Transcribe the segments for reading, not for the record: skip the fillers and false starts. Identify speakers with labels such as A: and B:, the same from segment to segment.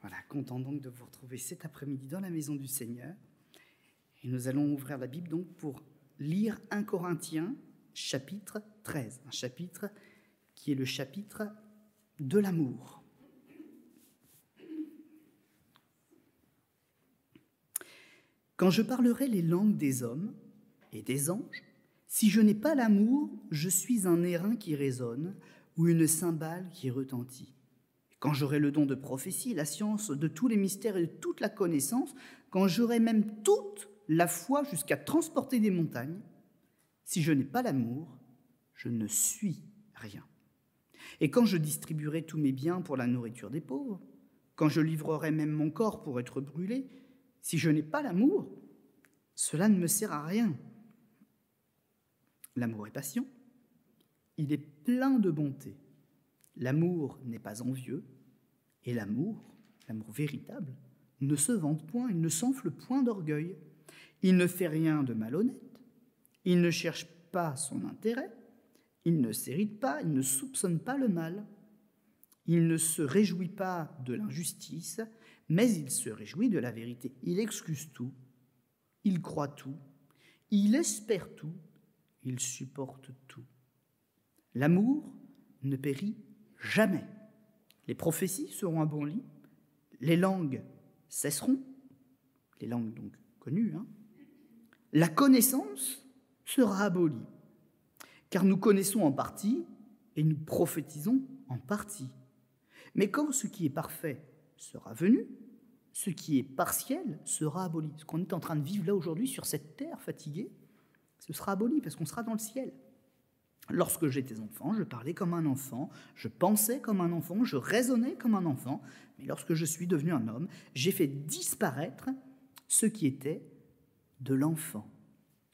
A: Voilà, content donc de vous retrouver cet après-midi dans la maison du Seigneur. Et nous allons ouvrir la Bible donc pour lire 1 Corinthiens, chapitre 13. Un chapitre qui est le chapitre de l'amour. Quand je parlerai les langues des hommes et des anges, si je n'ai pas l'amour, je suis un airain qui résonne ou une cymbale qui retentit. Quand j'aurai le don de prophétie, la science de tous les mystères et de toute la connaissance, quand j'aurai même toute la foi jusqu'à transporter des montagnes, si je n'ai pas l'amour, je ne suis rien. Et quand je distribuerai tous mes biens pour la nourriture des pauvres, quand je livrerai même mon corps pour être brûlé, si je n'ai pas l'amour, cela ne me sert à rien. L'amour est patient, il est plein de bonté. L'amour n'est pas envieux, et l'amour véritable, ne se vante point, il ne s'enfle point d'orgueil. Il ne fait rien de malhonnête, il ne cherche pas son intérêt, il ne s'irrite pas, il ne soupçonne pas le mal, il ne se réjouit pas de l'injustice, mais il se réjouit de la vérité. Il excuse tout, il croit tout, il espère tout, il supporte tout. L'amour ne périt jamais. Les prophéties seront abolies, les langues cesseront, les langues donc connues, La connaissance sera abolie, car nous connaissons en partie et nous prophétisons en partie. Mais quand ce qui est parfait sera venu, ce qui est partiel sera aboli. Ce qu'on est en train de vivre là aujourd'hui sur cette terre fatiguée, ce sera aboli parce qu'on sera dans le ciel. Lorsque j'étais enfant, je parlais comme un enfant, je pensais comme un enfant, je raisonnais comme un enfant. Mais lorsque je suis devenu un homme, j'ai fait disparaître ce qui était de l'enfant.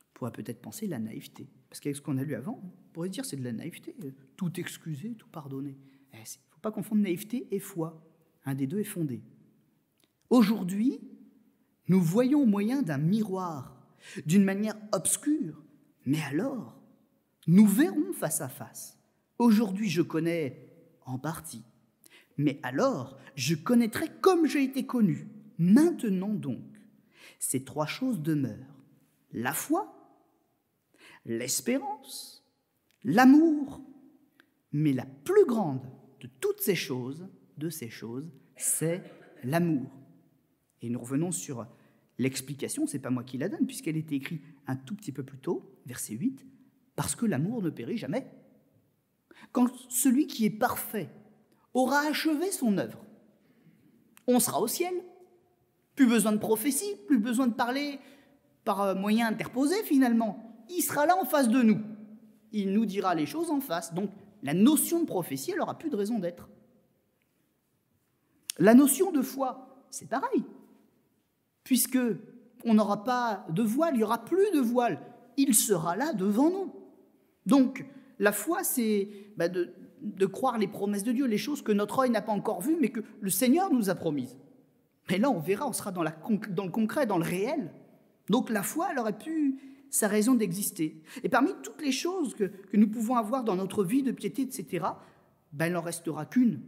A: On pourrait peut-être penser la naïveté. Parce qu'avec ce qu'on a lu avant, on pourrait dire c'est de la naïveté. Tout excuser, tout pardonner. Il ne faut pas confondre naïveté et foi. Un des deux est fondé. Aujourd'hui, nous voyons au moyen d'un miroir, d'une manière obscure. Mais alors, nous verrons face à face. Aujourd'hui, je connais en partie. Mais alors, je connaîtrai comme j'ai été connu. Maintenant donc, ces trois choses demeurent. La foi, l'espérance, l'amour. Mais la plus grande de toutes ces choses, c'est l'amour. Et nous revenons sur l'explication, ce n'est pas moi qui la donne, puisqu'elle était écrite un tout petit peu plus tôt, verset 8, parce que l'amour ne périt jamais. Quand celui qui est parfait aura achevé son œuvre, on sera au ciel. Plus besoin de prophétie, plus besoin de parler par moyen interposé finalement. Il sera là en face de nous. Il nous dira les choses en face. Donc la notion de prophétie, elle n'aura plus de raison d'être. La notion de foi, c'est pareil. Puisque on n'aura pas de voile, il n'y aura plus de voile. Il sera là devant nous. Donc, la foi, c'est de croire les promesses de Dieu, les choses que notre œil n'a pas encore vues, mais que le Seigneur nous a promises. Et là, on verra, on sera dans le concret, dans le réel. Donc, la foi, elle aurait pu sa raison d'exister. Et parmi toutes les choses que nous pouvons avoir dans notre vie de piété, etc., il n'en restera qu'une,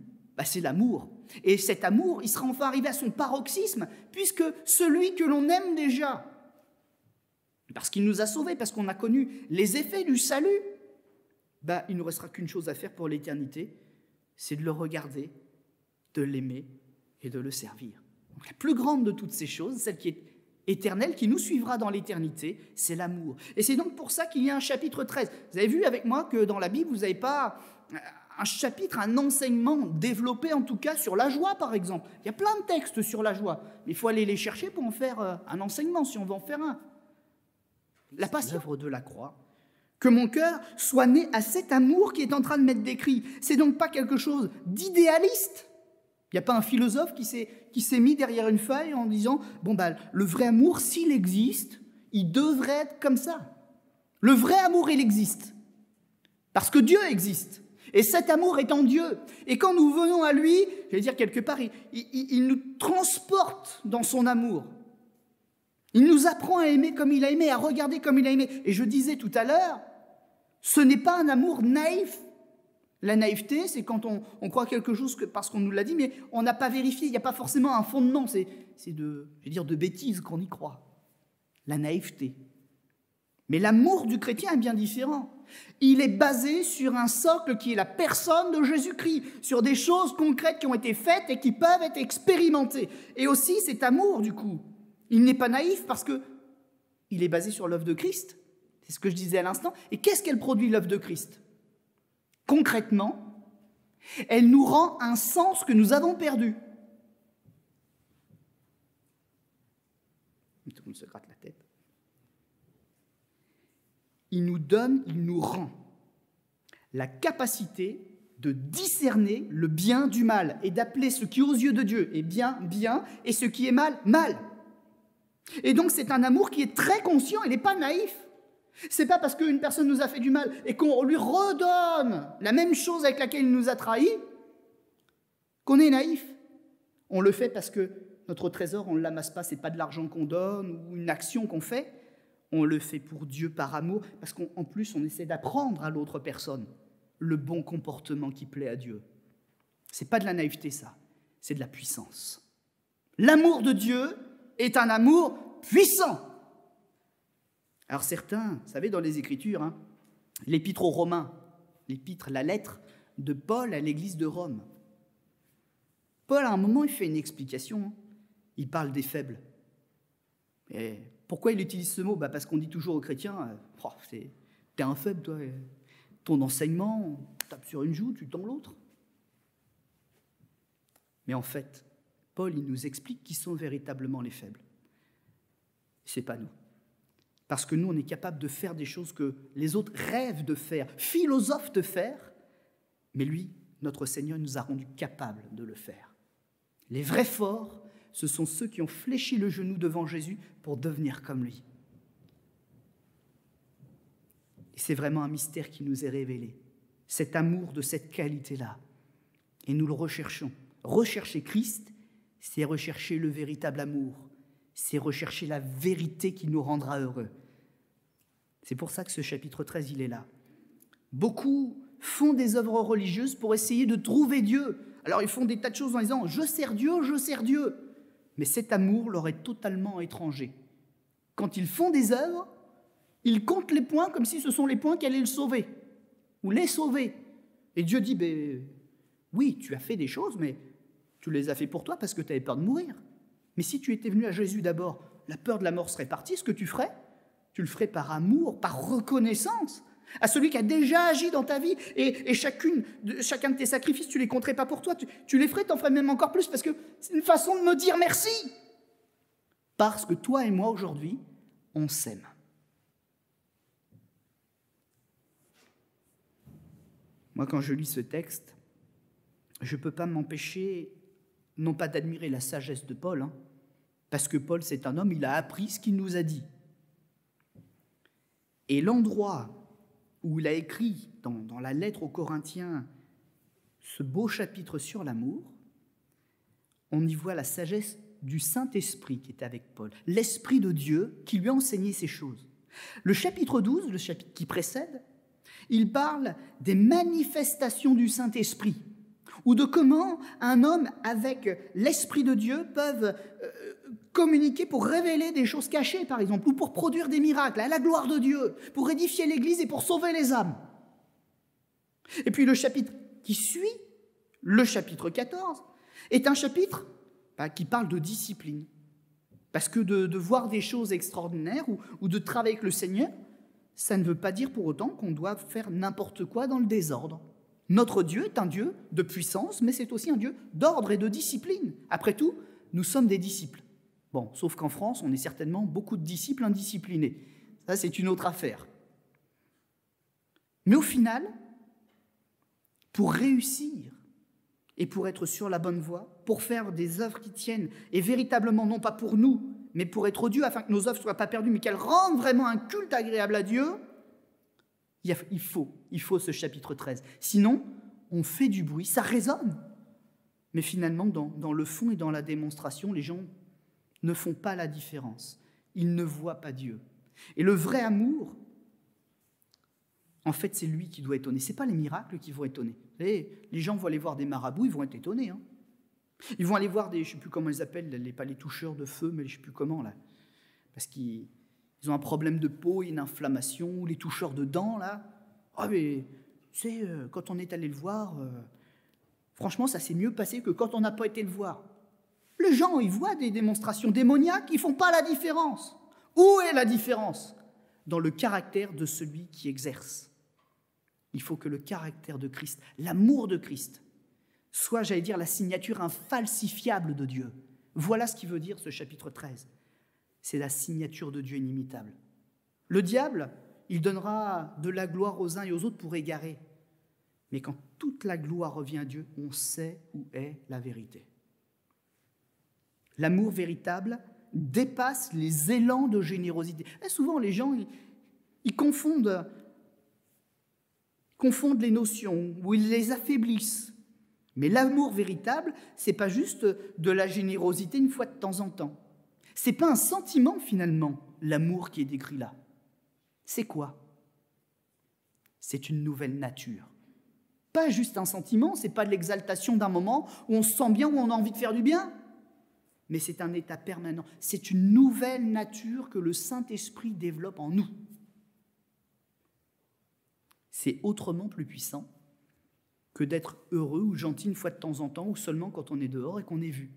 A: c'est l'amour. Et cet amour, il sera enfin arrivé à son paroxysme, puisque celui que l'on aime déjà, parce qu'il nous a sauvés, parce qu'on a connu les effets du salut, il ne nous restera qu'une chose à faire pour l'éternité, c'est de le regarder, de l'aimer et de le servir. Donc, la plus grande de toutes ces choses, celle qui est éternelle, qui nous suivra dans l'éternité, c'est l'amour. Et c'est donc pour ça qu'il y a un chapitre 13. Vous avez vu avec moi que dans la Bible, vous n'avez pas un chapitre, un enseignement développé en tout cas sur la joie, par exemple. Il y a plein de textes sur la joie, mais il faut aller les chercher pour en faire un enseignement, si on veut en faire un. La patience, l'œuvre de la croix, que mon cœur soit né à cet amour qui est en train de m'être décrit. C'est donc pas quelque chose d'idéaliste. Il n'y a pas un philosophe qui s'est mis derrière une feuille en disant le vrai amour, s'il existe, il devrait être comme ça. Le vrai amour, il existe. Parce que Dieu existe. Et cet amour est en Dieu. Et quand nous venons à lui, quelque part, il nous transporte dans son amour. Il nous apprend à aimer comme il a aimé, à regarder comme il a aimé. Et je disais tout à l'heure, ce n'est pas un amour naïf, La naïveté, c'est quand on croit quelque chose parce qu'on nous l'a dit, mais on n'a pas vérifié, il n'y a pas forcément un fondement, c'est de bêtises qu'on y croit. La naïveté. Mais l'amour du chrétien est bien différent. Il est basé sur un socle qui est la personne de Jésus-Christ, sur des choses concrètes qui ont été faites et qui peuvent être expérimentées. Et aussi cet amour, du coup, il n'est pas naïf parce qu'il est basé sur l'œuvre de Christ. C'est ce que je disais à l'instant. Et qu'est-ce qu'elle produit, l'œuvre de Christ ? Concrètement, elle nous rend un sens que nous avons perdu. Tout le monde se gratte la tête. Il nous rend la capacité de discerner le bien du mal et d'appeler ce qui aux yeux de Dieu est bien, bien, et ce qui est mal, mal. Et donc c'est un amour qui est très conscient, il n'est pas naïf. C'est pas parce qu'une personne nous a fait du mal et qu'on lui redonne la même chose avec laquelle il nous a trahis qu'on est naïf. On le fait parce que notre trésor, on ne l'amasse pas, c'est pas de l'argent qu'on donne ou une action qu'on fait. On le fait pour Dieu par amour, parce qu'en plus, on essaie d'apprendre à l'autre personne le bon comportement qui plaît à Dieu. Ce n'est pas de la naïveté, ça, c'est de la puissance. L'amour de Dieu est un amour puissant. Alors certains, vous savez, dans les Écritures, l'épître aux Romains, la lettre de Paul à l'église de Rome. Paul, à un moment, il fait une explication. Il parle des faibles. Et pourquoi il utilise ce mot ? Parce qu'on dit toujours aux chrétiens, t'es un faible, toi. Ton enseignement, on tape sur une joue, tu tends l'autre. Mais en fait, Paul, il nous explique qui sont véritablement les faibles. C'est pas nous. Parce que nous, on est capable de faire des choses que les autres rêvent de faire, philosophent de faire, mais lui, notre Seigneur, nous a rendus capables de le faire. Les vrais forts, ce sont ceux qui ont fléchi le genou devant Jésus pour devenir comme lui. Et c'est vraiment un mystère qui nous est révélé, cet amour de cette qualité-là. Et nous le recherchons. Rechercher Christ, c'est rechercher le véritable amour, c'est rechercher la vérité qui nous rendra heureux. C'est pour ça que ce chapitre 13, il est là. Beaucoup font des œuvres religieuses pour essayer de trouver Dieu. Alors ils font des tas de choses en disant « je sers Dieu, je sers Dieu ». Mais cet amour leur est totalement étranger. Quand ils font des œuvres, ils comptent les points comme si ce sont les points qui allaient le sauver, ou les sauver. Et Dieu dit oui, tu as fait des choses, mais tu les as fait pour toi parce que tu avais peur de mourir. Mais si tu étais venu à Jésus d'abord, la peur de la mort serait partie. Ce que tu ferais, tu le ferais par amour, par reconnaissance à celui qui a déjà agi dans ta vie. Et chacun de tes sacrifices, tu ne les compterais pas pour toi. Tu les ferais, tu en ferais même encore plus parce que c'est une façon de me dire merci. Parce que toi et moi, aujourd'hui, on s'aime. Moi, quand je lis ce texte, je ne peux pas m'empêcher, non pas d'admirer la sagesse de Paul, parce que Paul, c'est un homme, il a appris ce qu'il nous a dit. Et l'endroit où il a écrit dans la lettre aux Corinthiens ce beau chapitre sur l'amour, on y voit la sagesse du Saint-Esprit qui était avec Paul, l'Esprit de Dieu qui lui a enseigné ces choses. Le chapitre 12, le chapitre qui précède, il parle des manifestations du Saint-Esprit, ou de comment un homme avec l'Esprit de Dieu peuvent communiquer pour révéler des choses cachées, par exemple, ou pour produire des miracles à la gloire de Dieu, pour édifier l'Église et pour sauver les âmes. Et puis le chapitre qui suit, le chapitre 14, est un chapitre qui parle de discipline. Parce que de voir des choses extraordinaires ou de travailler avec le Seigneur, ça ne veut pas dire pour autant qu'on doit faire n'importe quoi dans le désordre. Notre Dieu est un Dieu de puissance, mais c'est aussi un Dieu d'ordre et de discipline. Après tout, nous sommes des disciples. Bon, sauf qu'en France, on est certainement beaucoup de disciples indisciplinés. Ça, c'est une autre affaire. Mais au final, pour réussir et pour être sur la bonne voie, pour faire des œuvres qui tiennent, et véritablement non pas pour nous, mais pour être Dieu, afin que nos œuvres ne soient pas perdues, mais qu'elles rendent vraiment un culte agréable à Dieu, il faut ce chapitre 13. Sinon, on fait du bruit, ça résonne. Mais finalement, dans le fond et dans la démonstration, les gens ne font pas la différence. Ils ne voient pas Dieu. Et le vrai amour, En fait, c'est lui qui doit étonner. Ce n'est pas les miracles qui vont étonner. Vous savez, les gens vont aller voir des marabouts, ils vont être étonnés. Hein. Ils vont aller voir des, je ne sais plus comment ils appellent, pas les toucheurs de feu, mais je ne sais plus comment, là. Parce qu'ils ont un problème de peau, une inflammation, ou les toucheurs de dents, là. Ah, mais, tu sais, quand on est allé le voir, franchement, ça s'est mieux passé que quand on n'a pas été le voir. Les gens, ils voient des démonstrations démoniaques, ils ne font pas la différence. Où est la différence? Dans le caractère de celui qui exerce. Il faut que le caractère de Christ, l'amour de Christ, soit, j'allais dire, la signature infalsifiable de Dieu. Voilà ce qui veut dire ce chapitre 13. C'est la signature de Dieu inimitable. Le diable, il donnera de la gloire aux uns et aux autres pour égarer. Mais quand toute la gloire revient à Dieu, on sait où est la vérité. L'amour véritable dépasse les élans de générosité. Et souvent, les gens, ils confondent les notions, ou ils les affaiblissent. Mais l'amour véritable, ce n'est pas juste de la générosité une fois de temps en temps. Ce n'est pas un sentiment, finalement, l'amour qui est décrit là. C'est quoi? C'est une nouvelle nature. Pas juste un sentiment, ce n'est pas de l'exaltation d'un moment où on se sent bien, où on a envie de faire du bien. Mais c'est un état permanent. C'est une nouvelle nature que le Saint-Esprit développe en nous. C'est autrement plus puissant que d'être heureux ou gentil une fois de temps en temps, ou seulement quand on est dehors et qu'on est vu.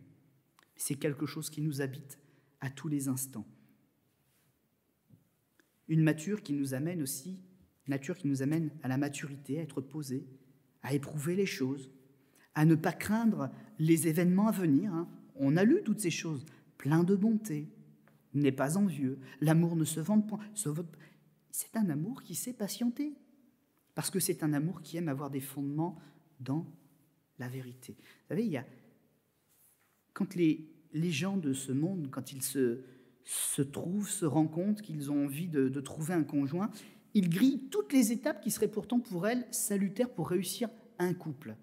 A: C'est quelque chose qui nous habite à tous les instants. Une nature qui nous amène aussi, nature qui nous amène à la maturité, à être posé, à éprouver les choses, à ne pas craindre les événements à venir. On a lu toutes ces choses, plein de bonté, n'est pas envieux, l'amour ne se vante point. C'est un amour qui sait patienter, parce que c'est un amour qui aime avoir des fondements dans la vérité. Vous savez, quand les gens de ce monde, quand ils se trouvent, se rendent compte qu'ils ont envie de trouver un conjoint, ils grillent toutes les étapes qui seraient pourtant pour elles salutaires pour réussir un couple.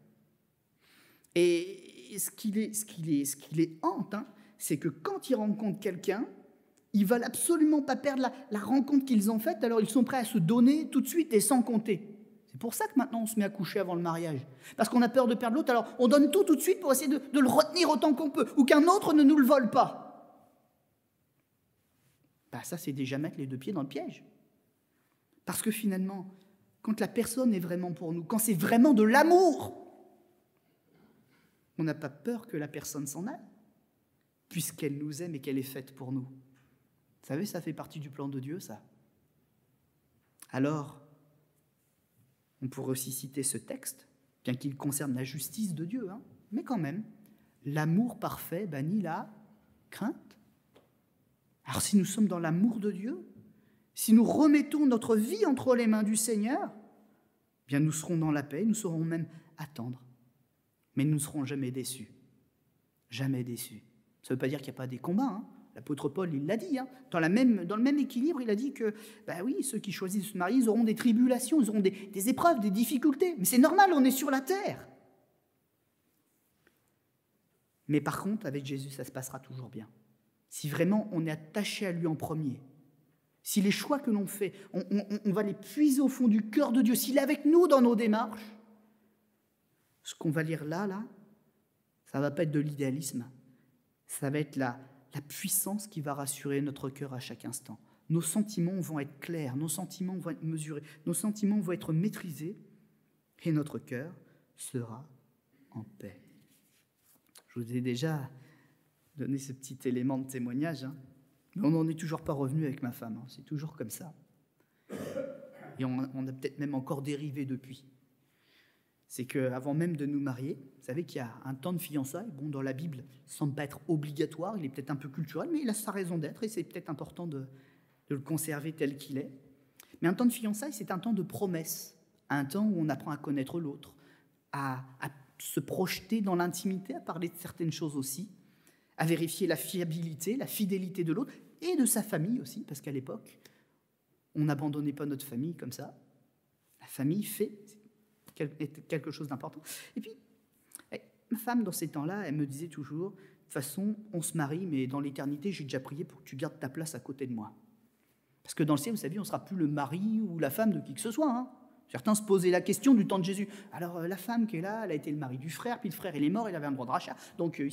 A: Et ce qui les hante, c'est que quand ils rencontrent quelqu'un, ils ne veulent absolument pas perdre la rencontre qu'ils ont faite, alors ils sont prêts à se donner tout de suite et sans compter. C'est pour ça que maintenant on se met à coucher avant le mariage. Parce qu'on a peur de perdre l'autre, alors on donne tout de suite pour essayer de le retenir autant qu'on peut, ou qu'un autre ne nous le vole pas. Ça, c'est déjà mettre les deux pieds dans le piège. Parce que finalement, quand la personne est vraiment pour nous, quand c'est vraiment de l'amour, on n'a pas peur que la personne s'en aille, puisqu'elle nous aime et qu'elle est faite pour nous. Vous savez, ça fait partie du plan de Dieu, ça. Alors, on pourrait aussi citer ce texte, bien qu'il concerne la justice de Dieu, mais quand même, l'amour parfait bannit la crainte. Alors si nous sommes dans l'amour de Dieu, si nous remettons notre vie entre les mains du Seigneur, bien nous serons dans la paix, nous saurons même attendre. Mais nous ne serons jamais déçus. Jamais déçus. Ça ne veut pas dire qu'il n'y a pas des combats. L'apôtre Paul, il l'a dit. Dans le même équilibre, il a dit que, oui, ceux qui choisissent de se marier, ils auront des tribulations, ils auront des épreuves, des difficultés. Mais c'est normal, on est sur la terre. Mais par contre, avec Jésus, ça se passera toujours bien. Si vraiment on est attaché à lui en premier, si les choix que l'on fait, on va les puiser au fond du cœur de Dieu, s'il est avec nous dans nos démarches, ce qu'on va lire là, ça ne va pas être de l'idéalisme, ça va être la puissance qui va rassurer notre cœur à chaque instant. Nos sentiments vont être clairs, nos sentiments vont être mesurés, nos sentiments vont être maîtrisés, et notre cœur sera en paix. Je vous ai déjà donné ce petit élément de témoignage, mais on n'en est toujours pas revenu avec ma femme, c'est toujours comme ça. Et on a peut-être même encore dérivé depuis. C'est qu'avant même de nous marier, vous savez qu'il y a un temps de fiançailles, dans la Bible, il ne semble pas être obligatoire, il est peut-être un peu culturel, mais il a sa raison d'être, et c'est peut-être important de le conserver tel qu'il est. Mais un temps de fiançailles, c'est un temps de promesse, un temps où on apprend à connaître l'autre, à se projeter dans l'intimité, à parler de certaines choses aussi, à vérifier la fiabilité, la fidélité de l'autre, et de sa famille aussi, parce qu'à l'époque, on n'abandonnait pas notre famille comme ça. La famille fait quelque chose d'important. Et puis, ma femme, dans ces temps-là, elle me disait toujours, de toute façon, on se marie, mais dans l'éternité, j'ai déjà prié pour que tu gardes ta place à côté de moi. Parce que dans le ciel, vous savez, on ne sera plus le mari ou la femme de qui que ce soit. Certains se posaient la question du temps de Jésus. Alors, la femme qui est là, elle a été le mari du frère, puis le frère, il est mort, il avait un droit de rachat. Donc, le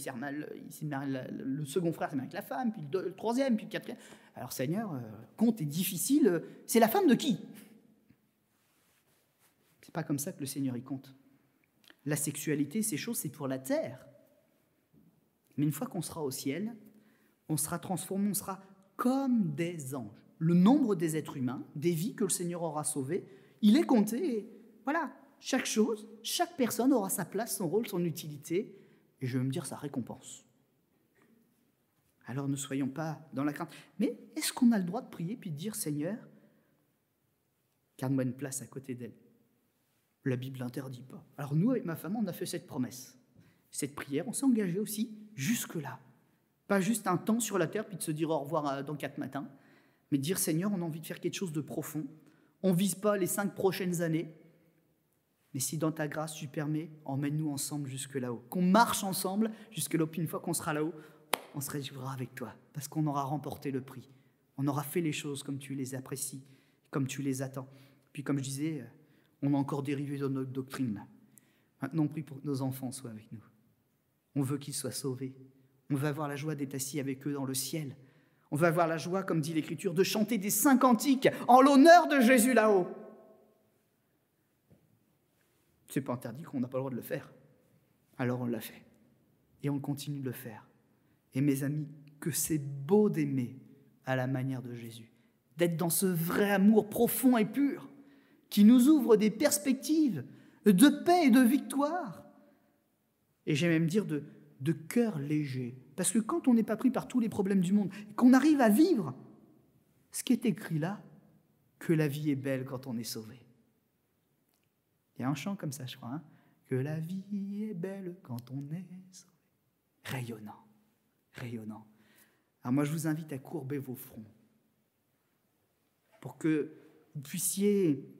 A: second frère s'est marié avec la femme, puis le troisième, puis le quatrième. Alors, Seigneur, compte est difficile. C'est la femme de qui? C'est pas comme ça que le Seigneur y compte. La sexualité, ces choses, c'est pour la terre. Mais une fois qu'on sera au ciel, on sera transformé, on sera comme des anges. Le nombre des êtres humains, des vies que le Seigneur aura sauvées, il est compté. Et voilà, chaque chose, chaque personne aura sa place, son rôle, son utilité, et je vais me dire sa récompense. Alors ne soyons pas dans la crainte. Mais est-ce qu'on a le droit de prier puis de dire, Seigneur, garde-moi une place à côté d'elle? La Bible l'interdit pas. Alors nous, avec ma femme, on a fait cette promesse, cette prière, on s'est engagé aussi jusque-là. Pas juste un temps sur la terre, puis de se dire au revoir dans 4 matins, mais de dire, Seigneur, on a envie de faire quelque chose de profond. On ne vise pas les 5 prochaines années, mais si dans ta grâce tu permets, emmène-nous ensemble jusque là-haut. Qu'on marche ensemble jusque là-haut, puis une fois qu'on sera là-haut, on se réjouira avec toi, parce qu'on aura remporté le prix. On aura fait les choses comme tu les apprécies, comme tu les attends. Puis comme je disais, on a encore dérivé dans notre doctrine là. Maintenant, on prie pour que nos enfants soient avec nous. On veut qu'ils soient sauvés. On veut avoir la joie d'être assis avec eux dans le ciel. On veut avoir la joie, comme dit l'Écriture, de chanter des saints cantiques en l'honneur de Jésus là-haut. Ce n'est pas interdit qu'on n'a pas le droit de le faire. Alors on l'a fait. Et on continue de le faire. Et mes amis, que c'est beau d'aimer à la manière de Jésus. D'être dans ce vrai amour profond et pur qui nous ouvre des perspectives de paix et de victoire. Et j'aime même dire de cœur léger. Parce que quand on n'est pas pris par tous les problèmes du monde, qu'on arrive à vivre ce qui est écrit là, que la vie est belle quand on est sauvé. Il y a un chant comme ça, je crois, hein, que la vie est belle quand on est sauvé. Rayonnant, rayonnant. Alors moi, je vous invite à courber vos fronts pour que vous puissiez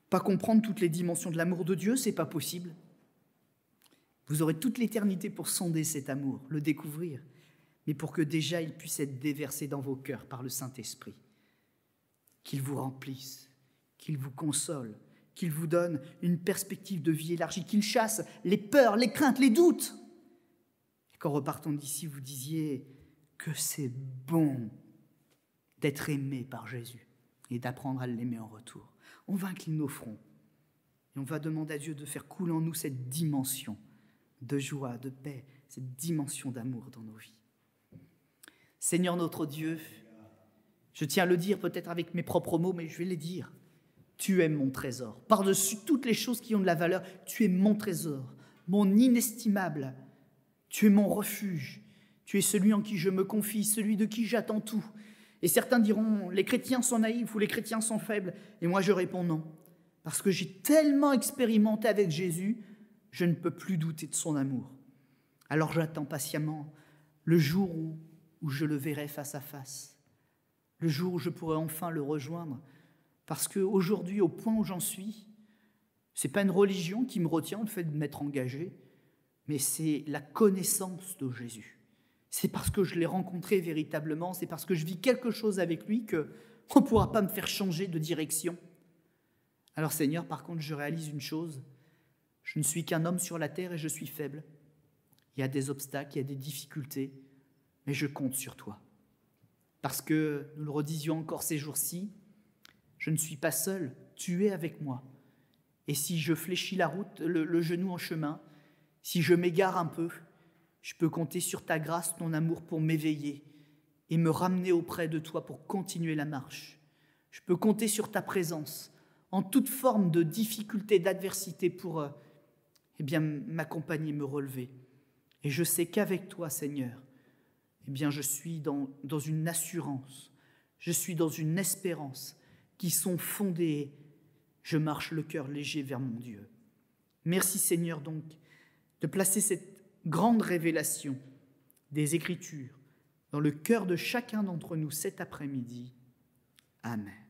A: pas comprendre toutes les dimensions de l'amour de Dieu, c'est pas possible. Vous aurez toute l'éternité pour sonder cet amour, le découvrir, mais pour que déjà il puisse être déversé dans vos cœurs par le Saint-Esprit, qu'il vous remplisse, qu'il vous console, qu'il vous donne une perspective de vie élargie, qu'il chasse les peurs, les craintes, les doutes. Et qu'en repartant d'ici, vous disiez que c'est bon d'être aimé par Jésus et d'apprendre à l'aimer en retour. On va incliner nos fronts et on va demander à Dieu de faire couler en nous cette dimension de joie, de paix, cette dimension d'amour dans nos vies. Seigneur notre Dieu, je tiens à le dire peut-être avec mes propres mots, mais je vais les dire. Tu es mon trésor. Par-dessus toutes les choses qui ont de la valeur, tu es mon trésor, mon inestimable. Tu es mon refuge. Tu es celui en qui je me confie, celui de qui j'attends tout. Et certains diront, les chrétiens sont naïfs ou les chrétiens sont faibles. Et moi je réponds non. Parce que j'ai tellement expérimenté avec Jésus, je ne peux plus douter de son amour. Alors j'attends patiemment le jour où je le verrai face à face, le jour où je pourrai enfin le rejoindre, parce qu'aujourd'hui, au point où j'en suis, ce n'est pas une religion qui me retient, le fait de m'être engagé, mais c'est la connaissance de Jésus. C'est parce que je l'ai rencontré véritablement, c'est parce que je vis quelque chose avec lui qu'on ne pourra pas me faire changer de direction. Alors Seigneur, par contre, je réalise une chose, je ne suis qu'un homme sur la terre et je suis faible. Il y a des obstacles, il y a des difficultés, mais je compte sur toi. Parce que, nous le redisions encore ces jours-ci, je ne suis pas seul, tu es avec moi. Et si je fléchis la route, le genou en chemin, si je m'égare un peu, je peux compter sur ta grâce, ton amour pour m'éveiller et me ramener auprès de toi pour continuer la marche. Je peux compter sur ta présence en toute forme de difficulté, d'adversité pour m'accompagner, me relever. Et je sais qu'avec toi, Seigneur, je suis dans une assurance, je suis dans une espérance qui sont fondées. Je marche le cœur léger vers mon Dieu. Merci Seigneur donc de placer cette grande révélation des Écritures dans le cœur de chacun d'entre nous cet après-midi. Amen.